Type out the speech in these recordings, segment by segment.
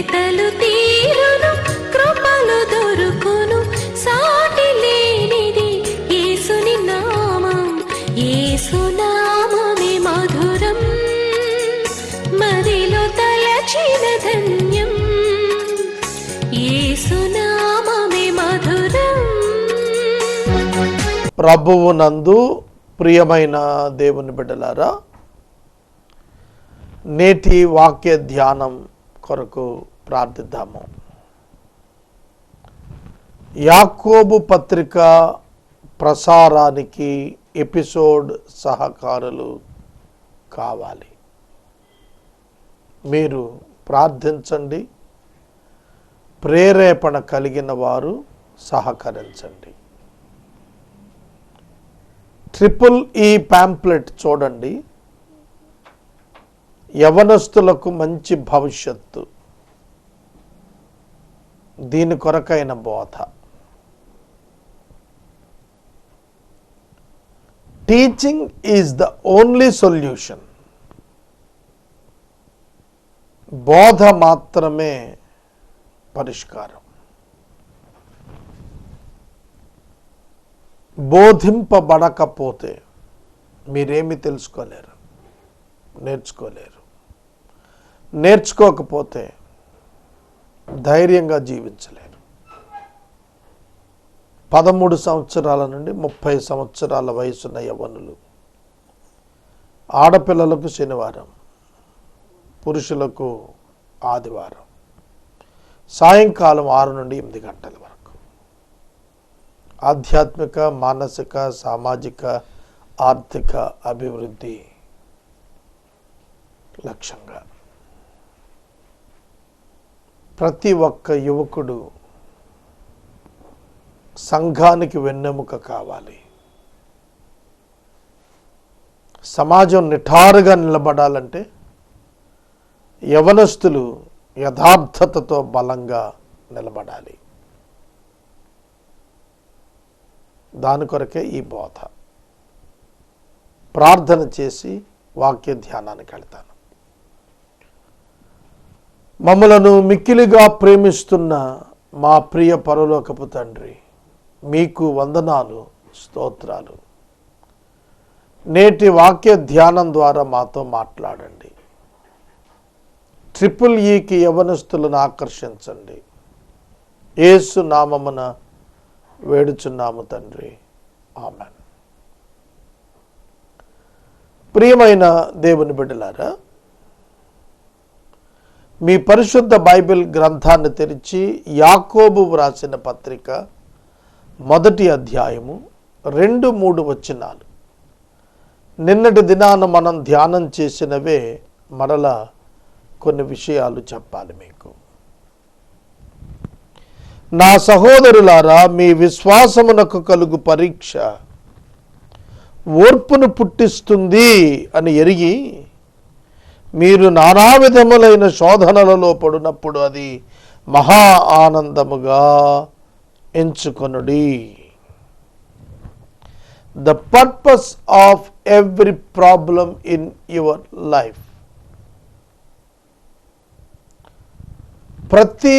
వెతలు తీరును, కృపలు దొరుకును, సాటి లేనిది యేసుని నామం. యేసునామమే మధురం, మదిలో తలచిన ధన్యం. యేసునామమే మధురం. ప్రభువు నందు ప్రియమైన దేవుని బిడ్డలారా, నేటి వాక్య ధ్యానం కొరకు ప్రార్థిద్దాము. యాకోబు పత్రిక ప్రసారానికి ఎపిసోడ్ సహకారులు కావాలి. మీరు ప్రార్థించండి, ప్రేరేపణ కలిగిన వారు సహకరించండి. ఈ ప్యాంప్లెట్ చూడండి. యవనస్తులకు మంచి భవిష్యత్తు, దీని కొరకైన బోధ. Teaching is the only solution. బోధ మాత్రమే పరిష్కారం. బోధింపబడకపోతే మీరేమి తెలుసుకోలేరు, నేర్చుకోలేరు. నేర్చుకోకపోతే ధైర్యంగా జీవించలేరు. 13 సంవత్సరాల నుండి 30 సంవత్సరాల వయసున్న యవ్వనులు, ఆడపిల్లలకు శనివారం, పురుషులకు ఆదివారం, సాయంకాలం 6 నుండి 8 గంటల వరకు ఆధ్యాత్మిక, మానసిక, సామాజిక, ఆర్థిక అభివృద్ధి లక్ష్యంగా ప్రతి ఒక్క యువకుడు సంఘానికి వెన్నెముక కావాలి. సమాజం నిఠారుగా నిలబడాలంటే యవనస్తులు యథార్థతతో బలంగా నిలబడాలి. దాని కొరకే ఈ బోధ. ప్రార్థన చేసి వాక్య ధ్యానానికి వెళ్తాను. మమ్మలను మిక్కిలిగా ప్రేమిస్తున్న మా ప్రియ పరలోకపు తండ్రి, మీకు వందనాలు, స్తోత్రాలు. నేటి వాక్య ధ్యానం ద్వారా మాతో మాట్లాడండి. ఈకి యవనస్తులను ఆకర్షించండి. యేసు నామమున వేడుచున్నాము తండ్రి, ఆమెన్. ప్రియమైన దేవుని బిడ్డలారా, మీ పరిశుద్ధ బైబిల్ గ్రంథాన్ని తెరిచి యాకోబు వ్రాసిన పత్రిక 1వ అధ్యాయము 2-3 వచనాలు. నిన్నటి దినాన మనం ధ్యానం చేసినవే మరలా కొన్ని విషయాలు చెప్పాలి మీకు. నా సహోదరులారా, మీ విశ్వాసమునకు కలుగు పరీక్ష ఓర్పును పుట్టిస్తుంది అని ఎరిగి మీరు నానా విధములైన శోధనలలో పడినప్పుడు అది మహా ఆనందముగా ఎంచుకొనుడి. The purpose of every problem in your life. ప్రతి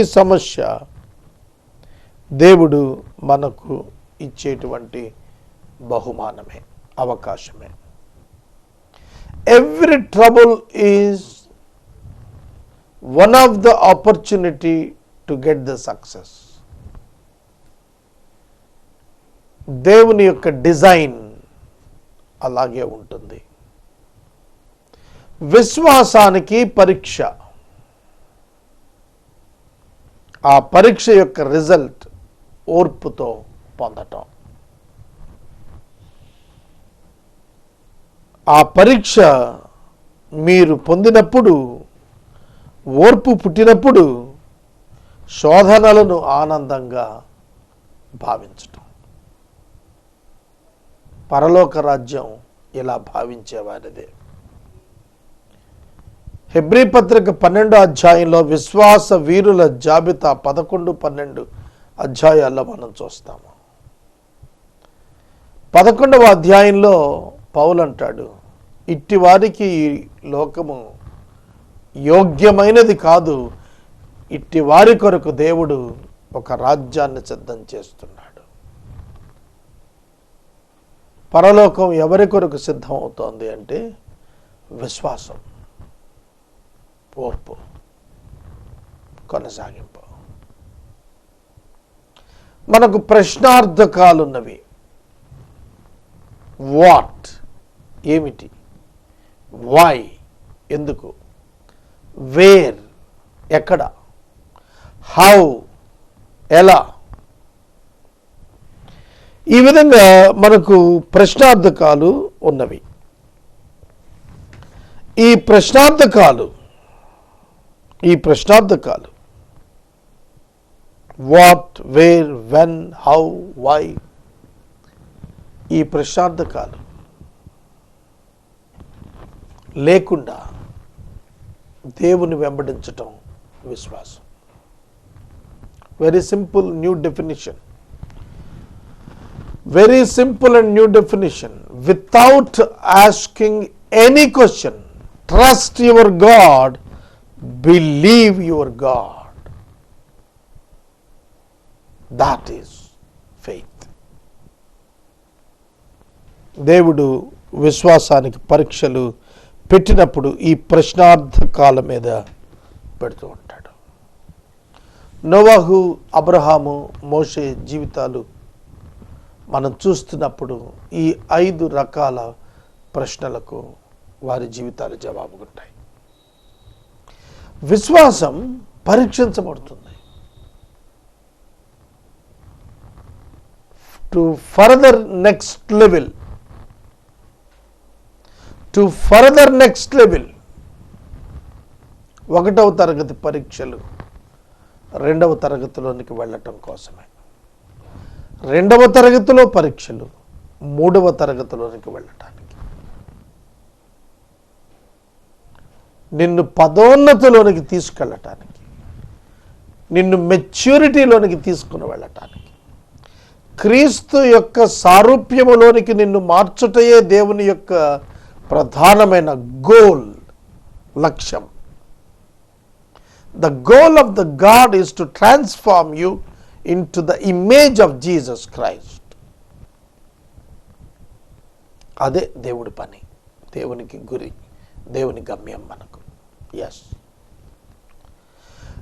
సమస్య దేవుడు మనకు ఇచ్చేటువంటి బహుమానమే, అవకాశమే. Every trouble is one of the opportunity to get the success. దేవుని యొక్క డిజైన్ అలాగే ఉంటుంది. విశ్వాసానికి పరీక్ష, ఆ పరీక్ష యొక్క రిజల్ట్ ఓర్పుతో పొందటం. ఆ పరీక్ష మీరు పొందినప్పుడు, ఓర్పు పుట్టినప్పుడు శోధనలను ఆనందంగా భావించటం. పరలోక రాజ్యం ఇలా భావించేవారిదే. హెబ్రీ పత్రిక 12వ అధ్యాయంలో విశ్వాస వీరుల జాబితా 11-12 అధ్యాయాల్లో మనం చూస్తాము. 11వ అధ్యాయంలో పౌలు అంటాడు, ఇట్టి వారికి ఈ లోకము యోగ్యమైనది కాదు. ఇట్టి వారి కొరకు దేవుడు ఒక రాజ్యాన్ని సిద్ధం చేస్తున్నాడు. పరలోకం ఎవరి కొరకు సిద్ధం అవుతోంది అంటే విశ్వాసం, ఓర్పు, కొనసాగింపు. మనకు ప్రశ్నార్థకాలున్నవి. వాట్ ఏమిటి, వై ఎందుకు, వేర్ ఎక్కడ, హౌ ఎలా. ఈ విధంగా మనకు ప్రశ్నార్థకాలు ఉన్నవి. ఈ ప్రశ్నార్థకాలు what, where, when, how, why, ఈ ప్రశ్నార్థకాలు లేకుండా దేవుని వెంబడించటం విశ్వాసం. Very simple new definition. Very simple and new definition. Without asking any question, trust your God, believe your God. That is faith. దేవుడు విశ్వాసానికి పరీక్షలు పెట్టినప్పుడు ఈ ప్రశ్నార్థకాల మీద పెడుతూ ఉంటాడు. నోవాహు, అబ్రహాము, మోషే జీవితాలు మనం చూస్తున్నప్పుడు ఈ 5 రకాల ప్రశ్నలకు వారి జీవితాలు జవాబుకుంటాయి. విశ్వాసం పరీక్షించబడుతుంది. టు ఫర్దర్ నెక్స్ట్ లెవెల్, ఒకటవ తరగతి పరీక్షలు 2వ తరగతిలోనికి వెళ్ళటం కోసమే. 2వ తరగతిలో పరీక్షలు 3వ తరగతిలోనికి వెళ్ళటానికి, నిన్ను పదోన్నతిలోనికి తీసుకెళ్ళటానికి, నిన్ను మెచ్యూరిటీలోనికి తీసుకుని వెళ్ళటానికి, క్రీస్తు యొక్క సారూప్యములోనికి నిన్ను మార్చుటయే దేవుని యొక్క ప్రధానమైన గోల్, లక్ష్యం. The goal of the God is to transform you into the image of Jesus Christ. అదే దేవుడి పని, దేవునికి గురి, దేవుని గమ్యం మనకు. ఎస్,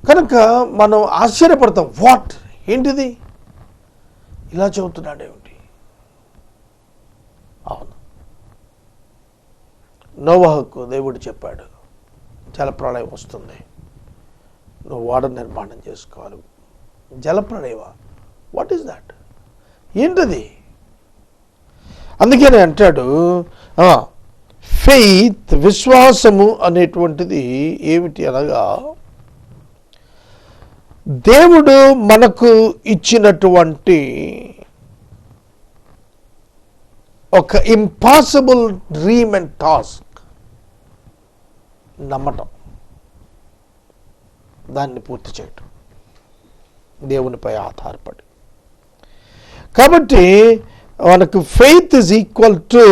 కనుక మనం ఆశ్చర్యపడతాం. వాట్, ఏంటిది, ఇలా చెబుతున్నాడేమిటి? అవును, నోవహుకు దేవుడు చెప్పాడు, జలప్రళయం వస్తుంది, నువ్వు ఓడ నిర్మాణం చేసుకోవాలి. జలప్రళయమా? What is that? ఏంటది? అందుకని అంటాడు, ఫెయిత్, విశ్వాసము అనేటువంటిది ఏమిటి అనగా, దేవుడు మనకు ఇచ్చినటువంటి ఒక ఇంపాసిబుల్ డ్రీమ్ అండ్ టాస్క్ నమ్మటం, దాన్ని పూర్తి చేయటం దేవునిపై ఆధారపడి. కాబట్టి మనకు faith is equal to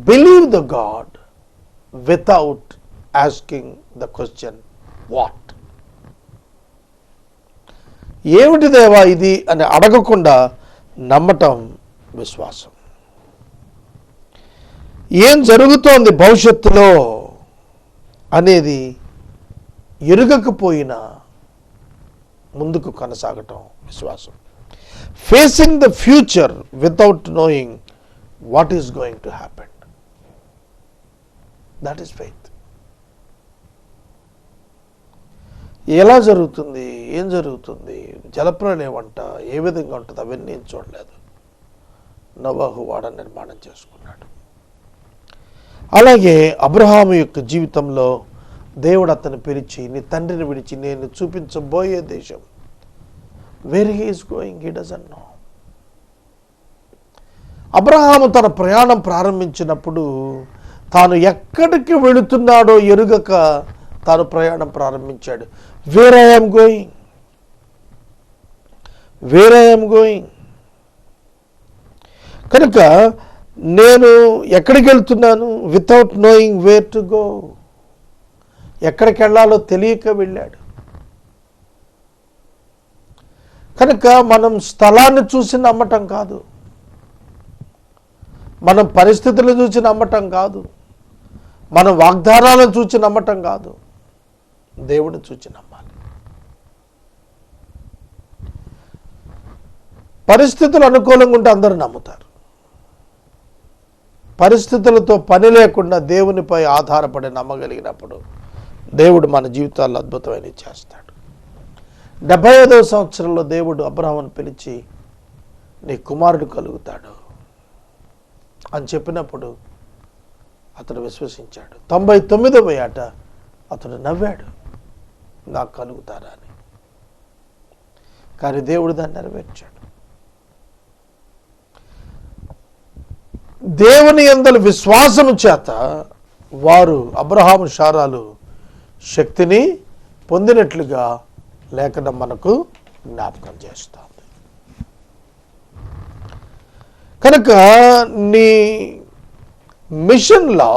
believe the God without asking the question what. ఏమిటి దేవా ఇది అని అడగకుండా నమ్మటం విశ్వాసం. ఏం జరుగుతోంది భవిష్యత్తులో అనేది ఎరుగకపోయినా ముందుకు కొనసాగటం విశ్వాసం. Facing the future without knowing what is going to happen, that is faith. ఎలా జరుగుతుంది, ఏం జరుగుతుంది, జలప్రళయం అంట ఏ విధంగా ఉంటుంది అవన్నీ ఏం చూడలేదు. నోవహు ఓడ నిర్మాణం చేసుకున్నాడు. అలాగే అబ్రహాము యొక్క జీవితంలో దేవుడు అతను పిలిచి, నీ తండ్రిని విడిచి నేను చూపించబోయే దేశం, where he is going he doesn't know. Abraham తన ప్రయాణం ప్రారంభించినప్పుడు తాను ఎక్కడికి వెళుతున్నాడో ఎరుగక తాను ప్రయాణం ప్రారంభించాడు. Where I am going, where I am going. కనుక నేను ఎక్కడికి వెళ్తున్నాను? Without knowing where to go. ఎక్కడికి వెళ్ళాలో తెలియక వెళ్ళాడు. కనుక మనం స్థలాన్ని చూసి నమ్మటం కాదు, మనం పరిస్థితులు చూసి నమ్మటం కాదు, మనం వాగ్దానాలను చూసి నమ్మటం కాదు, దేవుడిని చూసి నమ్మాలి. పరిస్థితులు అనుకూలంగా ఉంటే అందరూ నమ్ముతారు. పరిస్థితులతో పని లేకుండా దేవునిపై ఆధారపడి నమ్మగలిగినప్పుడు దేవుడు మన జీవితాల్లో అద్భుతమైనవి చేస్తాడు. 75వ సంవత్సరంలో దేవుడు అబ్రహామును పిలిచి నీ కుమారుడు కలుగుతాడు అని చెప్పినప్పుడు అతడు విశ్వసించాడు. 99వ ఏట అతడు నవ్వాడు, నాకు కలుగుతారా అని. కానీ దేవుడు దాన్ని నెరవేర్చాడు. దేవుని యందలి విశ్వాసము చేత వారు అబ్రహాము శారాలు శక్తిని పొందినట్లుగా లేఖనం మనకు జ్ఞాపకం చేస్తుంది. కనుక నీ మిషన్లో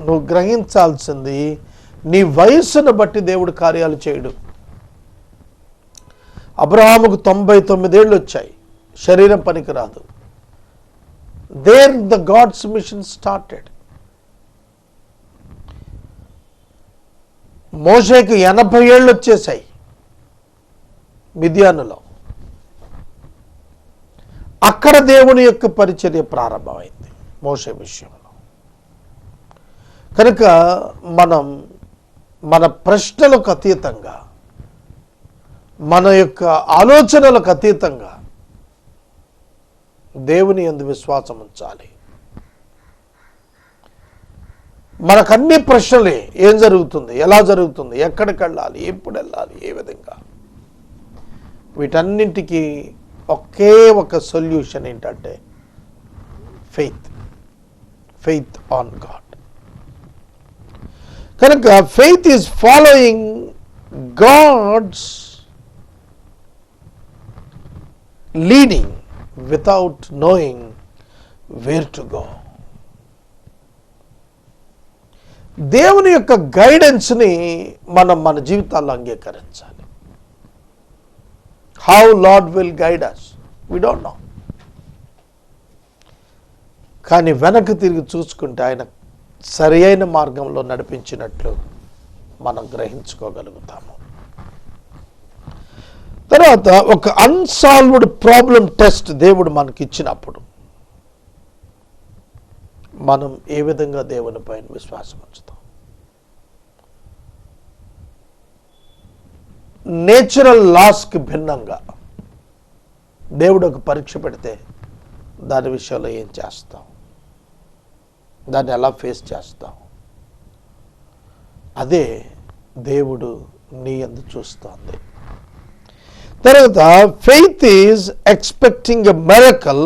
నువ్వు గ్రహించాల్సింది, నీ వయస్సును బట్టి దేవుడు కార్యాలు చేయడు. అబ్రహాముకు 99 ఏళ్ళు వచ్చాయి, శరీరం పనికిరాదు. There the God's mission started. మోషేకు 80 ఏళ్ళు వచ్చేసాయి మిద్యానులో. అక్కడ దేవుని యొక్క పరిచర్య ప్రారంభమైంది మోషే విషయంలో. కనుక మనం మన ప్రశ్నలకు అతీతంగా, మన యొక్క ఆలోచనలకు అతీతంగా దేవుని యందు విశ్వాసం ఉంచాలి. మనకన్నీ ప్రశ్నలే. ఏం జరుగుతుంది, ఎలా జరుగుతుంది, ఎక్కడికి వెళ్ళాలి, ఎప్పుడు వెళ్ళాలి, ఏ విధంగా. వీటన్నింటికి ఒకే ఒక సొల్యూషన్ ఏంటంటే ఫెయిత్ ఆన్ గాడ్. కనుక faith is following God's leading without knowing where to go. దేవుని యొక్క గైడెన్స్ని మనం మన జీవితాల్లో అంగీకరించాలి. How lord will guide us, we don't know. కానీ వెనక్కి తిరిగి చూసుకుంటే ఆయన సరి అయిన మార్గంలో నడిపించినట్లు మనం గ్రహించుకోగలుగుతాము. తర్వాత ఒక అన్సాల్వ్డ్ ప్రాబ్లం టెస్ట్ దేవుడు మనకి ఇచ్చినప్పుడు మనం ఏ విధంగా దేవుని పైన విశ్వాసం ఉంచుతాం. నేచురల్ లాస్కి భిన్నంగా దేవుడు ఒక పరీక్ష పెడితే దాని విషయంలో ఏం చేస్తాం, దాన్ని ఎలా ఫేస్ చేస్తాం, అదే దేవుడు నీ యందు చూస్తోంది. తర్వాత faith is expecting a miracle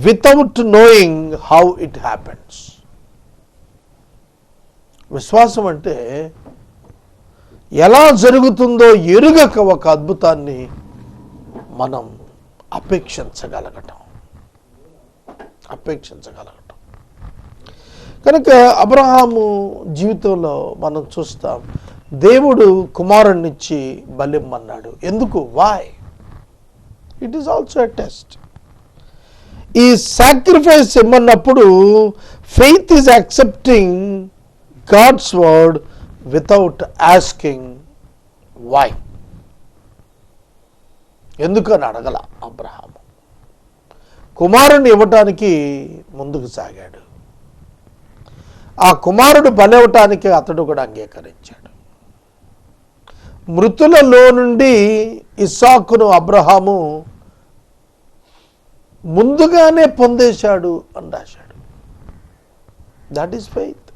without knowing how it happens. విశ్వాసం అంటే ఎలా జరుగుతుందో ఎరుగక ఒక అద్భుతాన్ని మనం అపేక్షించగలగటం. కనుక అబ్రహాము జీవితంలో మనం చూస్తాం, దేవుడు కుమారుణ్ణిచ్చి బలిమ్మన్నాడు. ఎందుకు? Why? It is also a test. ఈ సాక్రిఫైస్ ఇమ్మన్నప్పుడు faith is accepting God's word without asking why. ఎందుకని అడగల అబ్రహాము. కుమారుణ్ణి ఇవ్వటానికి ముందుకు సాగాడు. ఆ కుమారుడు బలివ్వటానికి అతడు కూడా అంగీకరించాడు. మృతులలో నుండి ఇస్సాకును అబ్రహాము ముందుగానే పొందేశాడు అని రాశాడు. That is faith.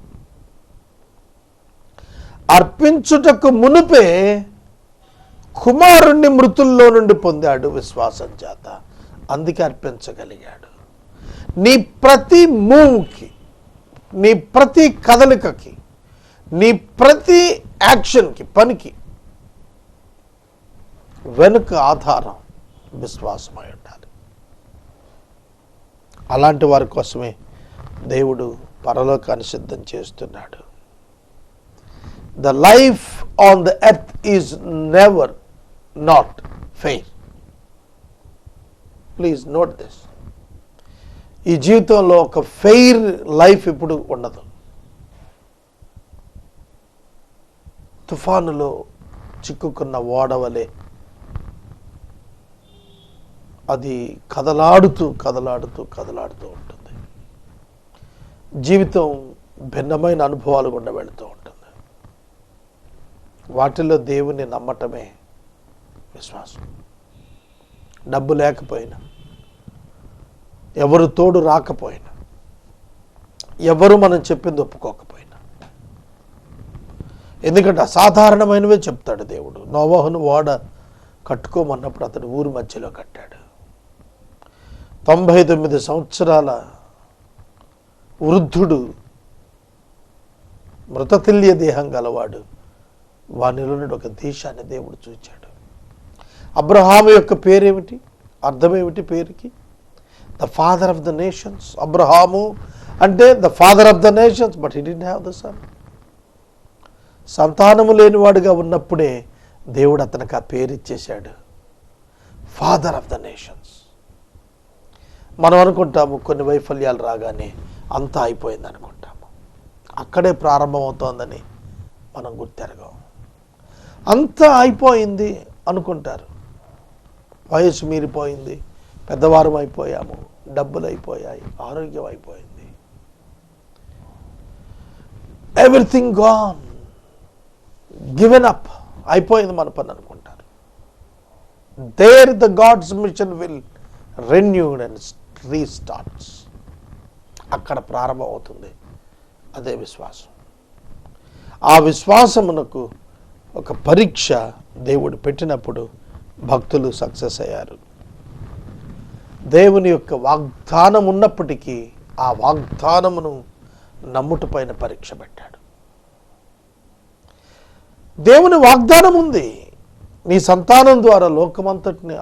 అర్పించుటకు మునుపే కుమారుణ్ణి మృతుల్లో నుండి పొందాడు విశ్వాసం చేత. అందుకే అర్పించగలిగాడు. నీ ప్రతి మూవ్కి, నీ ప్రతి కదలికకి, నీ ప్రతి యాక్షన్కి, పనికి వెనుక ఆధారం విశ్వాసమై ఉండాలి. అలాంటి వారి కోసమే దేవుడు పరలోకాన్ని సిద్ధం చేస్తున్నాడు. The life on the earth is never not fair. Please note this. ఈ జీవితంలో ఒక ఫెయిర్ లైఫ్ ఇప్పుడు ఉండదు. తుఫానులో చిక్కుకున్న ఓడవలే అది కదలాడుతూ కదలాడుతూ కదలాడుతూ ఉంటుంది. జీవితం భిన్నమైన అనుభవాలు గుండా వెళుతూ ఉంటుంది. వాటిల్లో దేవుని నమ్మటమే విశ్వాసం. డబ్బు లేకపోయినా, ఎవరు తోడు రాకపోయినా, ఎవరు మనం చెప్పింది ఒప్పుకోకపోయినా, ఎందుకంటే అసాధారణమైనవే చెప్తాడు దేవుడు. నోవహును ఓడ కట్టుకోమన్నప్పుడు అతడు ఊరి మధ్యలో కట్టాడు. 99 సంవత్సరాల వృద్ధుడు, మృతతుల్య దేహం గలవాడు, వానిలో నుండి ఒక దేశాన్ని దేవుడు చూచాడు. అబ్రహాము యొక్క పేరేమిటి? అర్థమేమిటి పేరుకి? The father of the nations. అబ్రహాము అంటే the father of the nations, but he didn't have the son. సంతానము లేనివాడుగా ఉన్నప్పుడే దేవుడు అతనికి ఆ పేరు ఇచ్చేశాడు, ఫాదర్ ఆఫ్ ద నేషన్స్. మనం అనుకుంటాము కొన్ని వైఫల్యాలు రాగానే అంతా అయిపోయింది అనుకుంటాము. అక్కడే ప్రారంభమవుతోందని మనం గుర్తెరగం. అంతా అయిపోయింది అనుకుంటారు. వయసు మీరిపోయింది, పెద్దవారం అయిపోయాము, డబ్బులు అయిపోయాయి, ఆరోగ్యం అయిపోయింది, ఎవ్రీథింగ్ గాన్, గివెన్ అప్, అయిపోయింది మన పని అనుకుంటారు. There the God's mission will renewed and restarts. అక్కడ ప్రారంభం అవుతుంది అదే విశ్వాసం. ఆ విశ్వాసమునకు ఒక పరీక్ష దేవుడు పెట్టినప్పుడు భక్తులు సక్సెస్ అయ్యారు. దేవుని యొక్క వాగ్దానం ఉన్నప్పటికీ ఆ వాగ్దానమును నమ్ముట పైన పరీక్ష పెట్టాడు. దేవుని వాగ్దానం ఉంది, నీ సంతానం ద్వారా లోకమంతటిని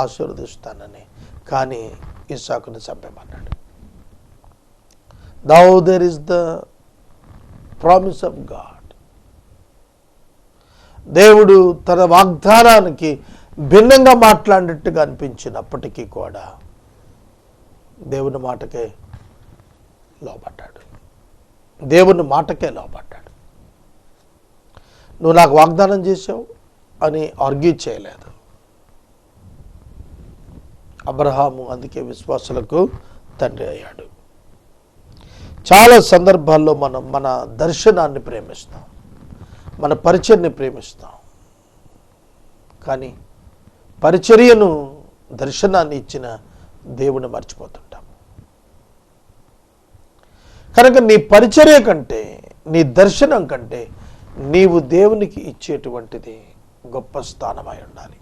ఆశీర్వదిస్తానని. కానీ ఇస్సాకుని చంపేమన్నాడు. Now there is the promise of God. దేవుడు తన వాగ్దానానికి భిన్నంగా మాట్లాడినట్టుగా అనిపించినప్పటికీ కూడా దేవుని మాటకే లోబడ్డాడు. దేవుని మాటకే లోబడ్డాడు. నువ్వు నాకు వాగ్దానం చేసావు అని ఆర్గ్యూ చేయలేదు. అబ్రహాము అందుకే విశ్వాసులకు తండ్రి అయ్యాడు. చాలా సందర్భాల్లో మనం మన దర్శనాన్ని ప్రేమిస్తాం, మన పరిచర్ని ప్రేమిస్తాం, కానీ పరిచర్యను, దర్శనాన్ని ఇచ్చిన దేవుని మర్చిపోతుంటాం. కనుక నీ పరిచర్య కంటే, నీ దర్శనం కంటే నీవు దేవునికి ఇచ్చేటువంటిది గొప్ప స్థానమై ఉండాలి.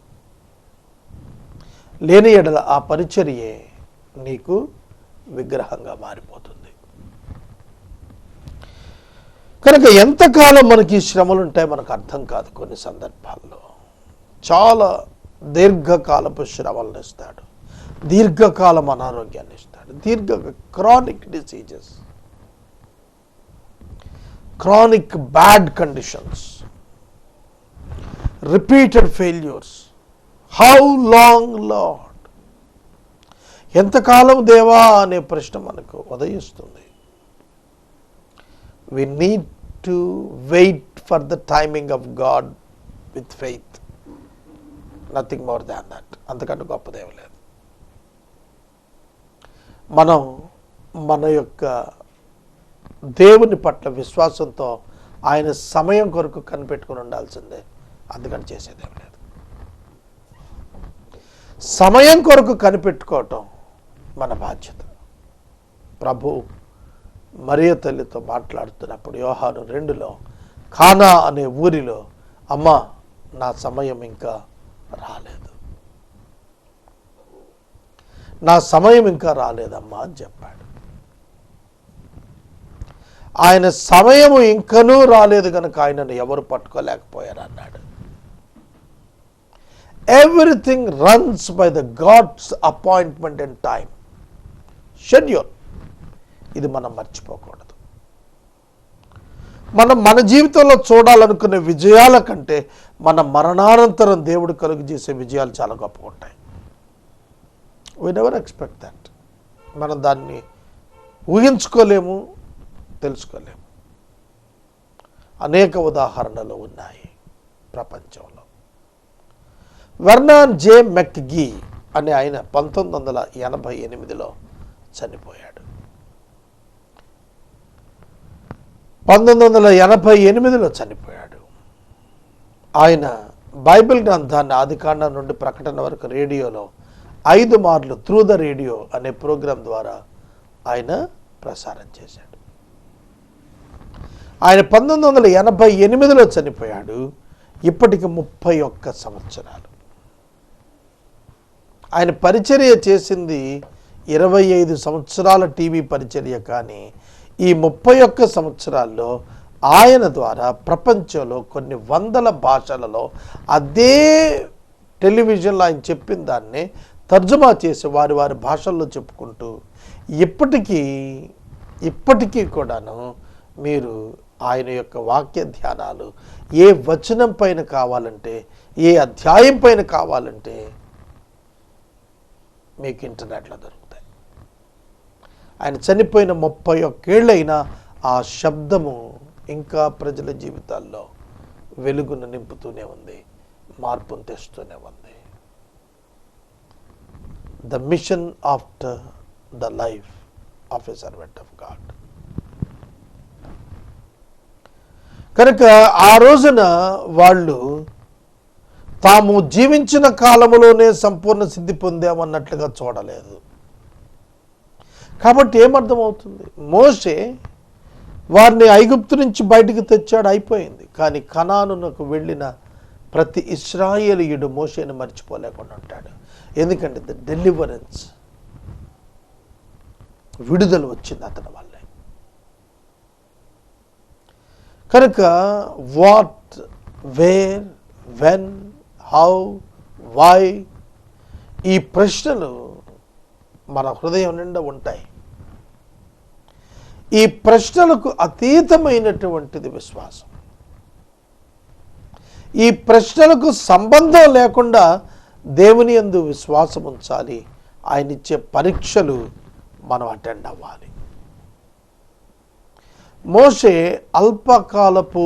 లేని ఎడల ఆ పరిచర్యే నీకు విగ్రహంగా మారిపోతుంది. కనుక ఎంతకాలం మనకి శ్రమలు ఉంటాయి మనకు అర్థం కాదు. కొన్ని సందర్భాల్లో చాలా దీర్ఘకాలపు శ్రమలను ఇస్తాడు, దీర్ఘకాలం అనారోగ్యాన్ని ఇస్తాడు, chronic diseases, chronic bad conditions, repeated failures. How long lord? ఎంతకాలం దేవా అనే ప్రశ్న మనకు ఉదయిస్తుంది. We need to wait for the timing of God with faith. Nothing more than that. అంతకంటే గొప్పదేం లేదు. మనం మన యొక్క దేవుని పట్ల విశ్వాసంతో ఆయన సమయం కొరకు కనిపెట్టుకుని ఉండాల్సిందే. అందుకని చేసేదేం లేదు. సమయం కొరకు కనిపెట్టుకోవటం మన బాధ్యత. ప్రభు మరియ తల్లితో మాట్లాడుతున్నప్పుడు యోహాను 2లో కానా అనే ఊరిలో, అమ్మ నా సమయం ఇంకా రాలేదు, నా సమయం ఇంకా రాలేదమ్మా అని చెప్పాడు. ఆయన సమయము ఇంకనూ రాలేదు కనుక ఆయనను ఎవరు పట్టుకోలేకపోయారు అన్నాడు. Everything runs by the God's appointment and time. Schedule. ఇది మనం మర్చిపోకూడదు. మనం మన జీవితంలో చూడాలనుకునే విజయాల కంటే మన మరణానంతరం దేవుడు కలుగు చేసే విజయాలు చాలా గొప్పగా ఉంటాయి. We never expect that. మనం దాన్ని ఊహించుకోలేము, తెలుసుకోలేము. అనేక ఉదాహరణలు ఉన్నాయి ప్రపంచంలో. వెర్నాన్ జే మెక్గీ అనే ఆయన 1988లో చనిపోయాడు. 1988లో చనిపోయాడు. ఆయన బైబిల్ గ్రంథాన్ని ఆదికాండం నుండి ప్రకటన వరకు రేడియోలో 5 మార్లు త్రూ ద రేడియో అనే ప్రోగ్రాం ద్వారా ఆయన ప్రసారం చేశాడు. ఆయన 1988లో చనిపోయాడు. ఇప్పటికి 31 సంవత్సరాలు. ఆయన పరిచర్య చేసింది 25 సంవత్సరాల టీవీ పరిచర్య. కానీ ఈ 31 సంవత్సరాల్లో ఆయన ద్వారా ప్రపంచంలో కొన్ని వందల భాషలలో అదే టెలివిజన్లో ఆయన చెప్పిన దాన్ని తర్జుమా చేసి వారి వారి భాషల్లో చెప్పుకుంటూ ఇప్పటికీ కూడాను మీరు ఆయన యొక్క వాక్య ధ్యానాలు ఏ వచనం పైన కావాలంటే, ఏ అధ్యాయం పైన కావాలంటే మీకు ఇంటర్నెట్లో దొరుకుతాయి. ఆయన చనిపోయిన 31 ఏళ్ళైనా ఆ శబ్దము ఇంకా ప్రజల జీవితాల్లో వెలుగును నింపుతూనే ఉంది, మార్పును తెస్తూనే ఉంది. The mission after the life of a servant of God. కనుక ఆ రోజున వాళ్ళు తాము జీవించిన కాలములోనే సంపూర్ణ సిద్ధి పొందామన్నట్లుగా చూడలేదు. కాబట్టి ఏమర్థమవుతుంది? మోషే వారిని ఐగుప్తు నుంచి బయటికి తెచ్చాడు, అయిపోయింది. కానీ కనానునకు వెళ్ళిన ప్రతి ఇశ్రాయేలీయుడు మోషేని మర్చిపోలేకుండా ఉంటాడు. ఎందుకంటే ద డెలివరెన్స్, విడుదల వచ్చింది అతని వల్లే. కనుక what, where, when, how, why, ఈ ప్రశ్నలు మన హృదయం నిండా ఉంటాయి. ఈ ప్రశ్నలకు అతీతమైనటువంటిది విశ్వాసం. ఈ ప్రశ్నలకు సంబంధం లేకుండా దేవుని యందు విశ్వాసం ఉంచాలి. ఆయన ఇచ్చే పరీక్షలు మనం అటెండ్ అవ్వాలి. మోషే అల్పకాలపు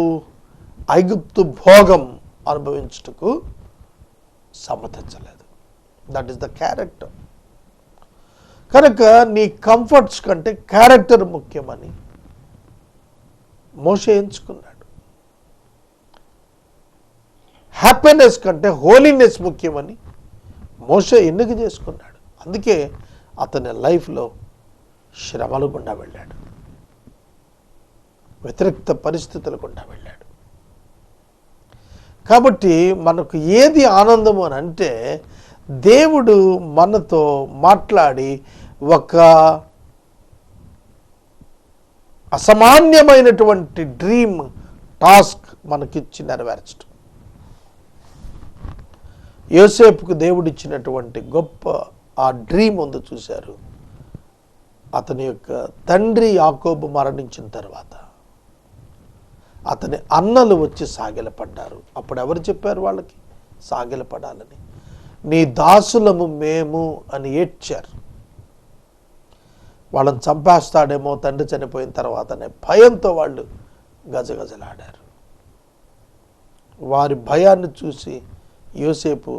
ఐగుప్తు భోగం అనుభవించుటకు సమ్మతించలేదు. That is the character. కనుక నీ కంఫర్ట్స్ కంటే క్యారెక్టర్ ముఖ్యమని మోషే ఎంచుకున్నాడు. హ్యాపీనెస్ కంటే హోలీనెస్ ముఖ్యమని మోషే ఎన్నిక చేసుకున్నాడు. అందుకే అతని లైఫ్లో శ్రమలు గుండా వెళ్ళాడు, వ్యతిరేక్త పరిస్థితులు గుండా వెళ్ళాడు. కాబట్టి మనకు ఏది ఆనందము అని అంటే, దేవుడు మనతో మాట్లాడి ఒక అసామాన్యమైనటువంటి డ్రీమ్, టాస్క్ మనకిచ్చి నెరవేర్చడం. యోసేపుకు దేవుడిచ్చినటువంటి గొప్ప ఆ డ్రీమ్ ఉంది చూశారు. అతని యొక్క తండ్రి యాకోబు మరణించిన తర్వాత అతని అన్నలు వచ్చి సాగిలపడ్డారు. అప్పుడు ఎవరు చెప్పారు వాళ్ళకి సాగిలపడాలని? నీ దాసులము మేము అని ఏడ్చారు. వాళ్ళని చంపేస్తాడేమో తండ్రి చనిపోయిన తర్వాతనే భయంతో వాళ్ళు గజగజలాడారు. వారి భయాన్ని చూసి యోసేపు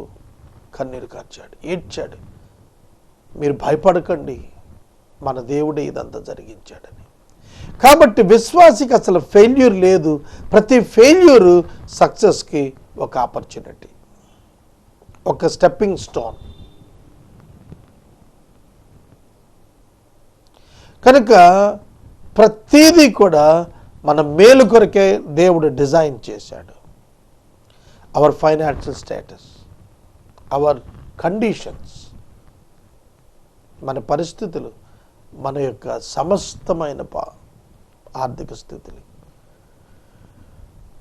కన్నీరు కార్చాడు, ఏడ్చాడు. మీరు భయపడకండి, మన దేవుడే ఇదంతా జరిగించాడని. కాబట్టి విశ్వాసికి అసలు ఫెయిల్యూర్ లేదు. ప్రతి ఫెయిల్యూరు సక్సెస్కి ఒక ఆపర్చునిటీ, ఒక స్టెప్పింగ్ స్టోన్. కనుక ప్రతిదీ కూడా మన మేలు కొరకే దేవుడు డిజైన్ చేశాడు. Our financial status, our conditions, మన పరిస్థితులు, మన యొక్క సమస్తమైన ఆర్థిక స్థితిని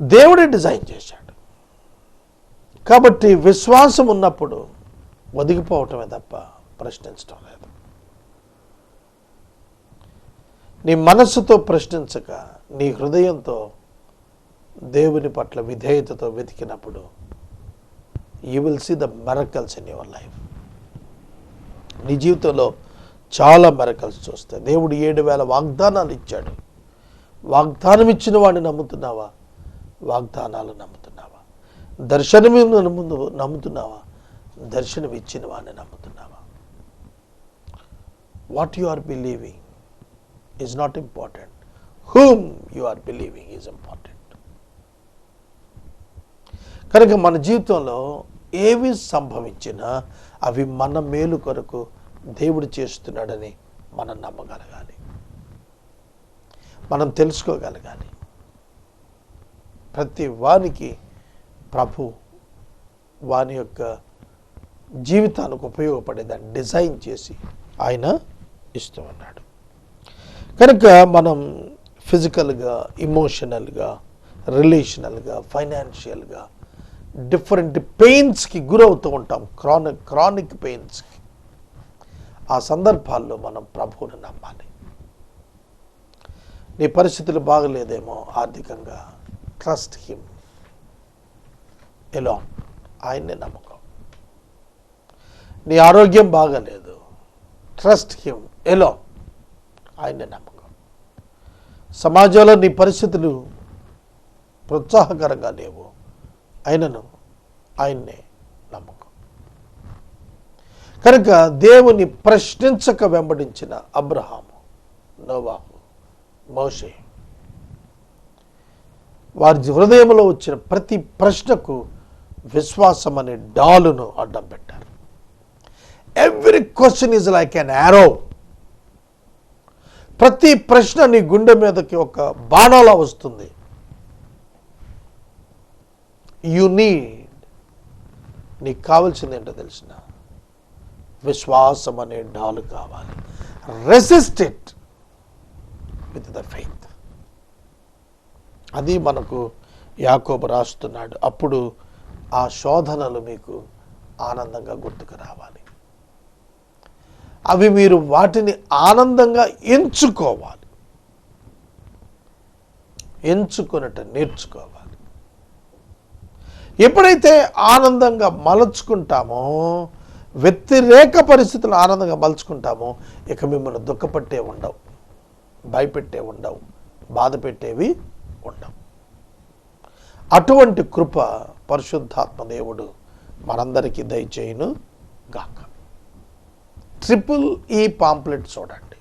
దేవుడే డిజైన్ చేశాడు. కాబట్టి విశ్వాసం ఉన్నప్పుడు ఒదిగిపోవటమే తప్ప ప్రశ్నించడం లేదు. నీ మనస్సుతో ప్రశ్నించక నీ హృదయంతో దేవుని పట్ల విధేయతతో వెతికినప్పుడు you will see the miracles in your life. నీ జీవితంలో చాలా మిరకల్స్ చూస్తాయి. దేవుడు 7,000 వాగ్దానాలు ఇచ్చాడు. వాగ్దానం ఇచ్చిన వాడిని నమ్ముతున్నావా? వాగ్దానాలు నమ్ముతున్నావా? దర్శనం నమ్ముతున్నావా? దర్శనం ఇచ్చిన వాడిని నమ్ముతున్నావా? What you are believing is not important, whom you are believing is important. కనుక మన జీవితంలో ఏవి సంభవించినా అవి మన మేలు కొరకు దేవుడు చేస్తున్నాడని మనం నమ్మగలగాలి, మనం తెలుసుకోగలగాలి. ప్రతి వానికి ప్రభు వాని యొక్క జీవితానికి ఉపయోగపడేదాన్ని డిజైన్ చేసి ఆయన ఇస్తూ ఉన్నాడు. కనుక మనం ఫిజికల్గా, ఇమోషనల్గా, రిలేషనల్గా, ఫైనాన్షియల్గా డిఫరెంట్ పెయిన్స్కి గురవుతూ ఉంటాం, క్రానిక్ పెయిన్స్కి. ఆ సందర్భాల్లో మనం ప్రభువుని నమ్మాలి. నీ పరిస్థితులు బాగలేదేమో ఆర్థికంగా, ట్రస్ట్ హిమ్ ఎలోన్, ఆయన్నే నమ్మకం. నీ ఆరోగ్యం బాగలేదు, ట్రస్ట్ హిమ్ ఎలోన్, ఆయన్నే నమ్మకం. సమాజంలో నీ పరిస్థితులు ప్రోత్సాహకరంగా లేవు, అయినను ఆయన్నే నమ్మకం. కనుక దేవుని ప్రశ్నించక వెంబడించిన అబ్రహాము, నోవాహు, మోషే వారి హృదయంలో వచ్చిన ప్రతి ప్రశ్నకు విశ్వాసం అనే డాలును అడ్డం పెట్టారు. Every question is like an arrow. ప్రతి ప్రశ్న నీ గుండె మీదకి ఒక బాణంలా వస్తుంది. యు నీడ్, నీకు కావాల్సింది ఏంటో తెలిసిన విశ్వాసం అనే డాలు కావాలి. Resist it with the faith. అది మనకు యాకోబు రాస్తున్నాడు. అప్పుడు ఆ శోధనలు మీకు ఆనందంగా గుర్తుకు రావాలి. అవి మీరు వాటిని ఆనందంగా ఎంచుకోవాలి, ఎంచుకున్నట్టు నేర్చుకోవాలి. ఎప్పుడైతే ఆనందంగా మలుచుకుంటామో, వ్యతిరేక పరిస్థితులు ఆనందంగా మలుచుకుంటామో, ఇక మిమ్మల్ని దుఃఖపట్టే ఉండవు, భయపెట్టే ఉండవు, బాధ పెట్టేవి ఉండవు. అటువంటి కృప పరిశుద్ధాత్మ దేవుడు మనందరికీ దయచేయును గాక. EEE పాంప్లెట్ చూడండి.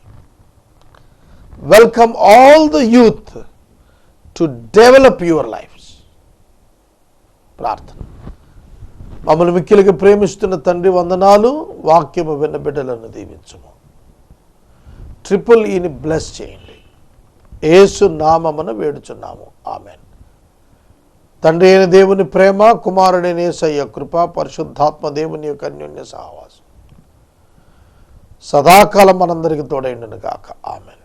Welcome all the youth to develop your lifes. ప్రార్థన. మమ్మల్ని మిక్కిలిగా ప్రేమిస్తున్న తండ్రి వందనాలు. వాక్యము విన్న బిడ్డలను దీవించుము. EEEని బ్లెస్ చేయండి. యేసు నామమున వేడుచున్నాము, ఆమెన్. తండ్రి అయిన దేవుని ప్రేమ, కుమారుడైన యేసయ్య కృప, పరిశుద్ధాత్మ దేవుని యొక్క అన్యోన్య సహవాసం సదాకాలం మనందరికీ తోడైండును గాక, ఆమెన్.